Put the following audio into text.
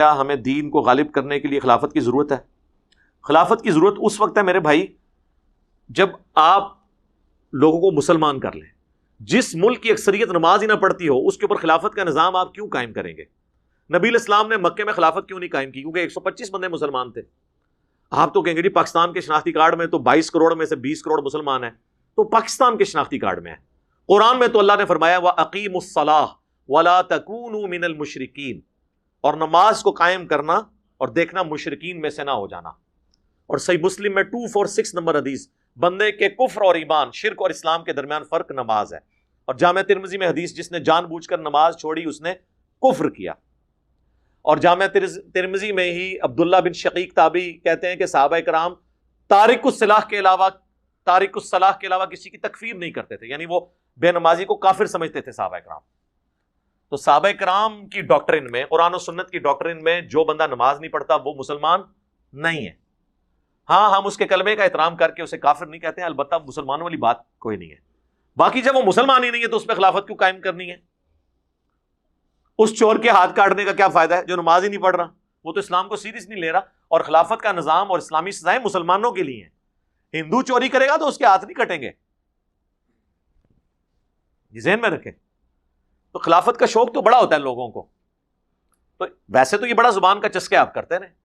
کیا ہمیں دین کو غالب کرنے کے لیے خلافت کی ضرورت ہے؟ خلافت کی ضرورت اس وقت ہے میرے بھائی جب آپ لوگوں کو مسلمان کر لیں. جس ملک کی اکثریت نماز ہی نہ پڑھتی ہو اس کے اوپر خلافت کا نظام آپ کیوں قائم کریں گے؟ نبی علیہ السلام نے مکے میں خلافت کیوں نہیں قائم کی؟ کیونکہ 125 بندے مسلمان تھے. آپ تو کہیں گے جی پاکستان کے شناختی کارڈ میں تو 22 کروڑ میں سے 20 کروڑ مسلمان ہیں، تو پاکستان کے شناختی کارڈ میں ہے. قرآن میں تو اللہ نے فرمایا وَأَقِيمُوا الصَّلَاةَ وَلَا تَكُونُوا مِنَ الْمُشْرِكِينَ، اور نماز کو قائم کرنا اور دیکھنا مشرکین میں سے نہ ہو جانا. اور صحیح مسلم میں 246 نمبر حدیث، بندے کے کفر اور ایمان، شرک اور اسلام کے درمیان فرق نماز ہے. اور جامع ترمذی میں حدیث، جس نے جان بوجھ کر نماز چھوڑی اس نے کفر کیا. اور جامع ترمذی میں ہی عبداللہ بن شقیق تابعی کہتے ہیں کہ صحابہ کرام تارک الصلاح کے علاوہ کسی کی تکفیر نہیں کرتے تھے، یعنی وہ بے نمازی کو کافر سمجھتے تھے صحابہ کرام. تو صحابہ کرام کی ڈاکٹرن میں، قرآن و سنت کی ڈاکٹرن میں جو بندہ نماز نہیں پڑھتا وہ مسلمان نہیں ہے. ہاں ہم اس کے کلمے کا احترام کر کے اسے کافر نہیں کہتے ہیں، البتہ مسلمان والی بات کوئی نہیں ہے. باقی جب وہ مسلمان ہی نہیں ہے تو اس پہ خلافت کیوں قائم کرنی ہے؟ اس چور کے ہاتھ کاٹنے کا کیا فائدہ ہے جو نماز ہی نہیں پڑھ رہا؟ وہ تو اسلام کو سیریس نہیں لے رہا. اور خلافت کا نظام اور اسلامی سزائیں مسلمانوں کے لیے ہیں. ہندو چوری کرے گا تو اس کے ہاتھ نہیں کٹیں گے، یہ ذہن میں رکھیں. تو خلافت کا شوق تو بڑا ہوتا ہے لوگوں کو. تو ویسے تو یہ بڑا زبان کا چسکے آپ کرتے رہے.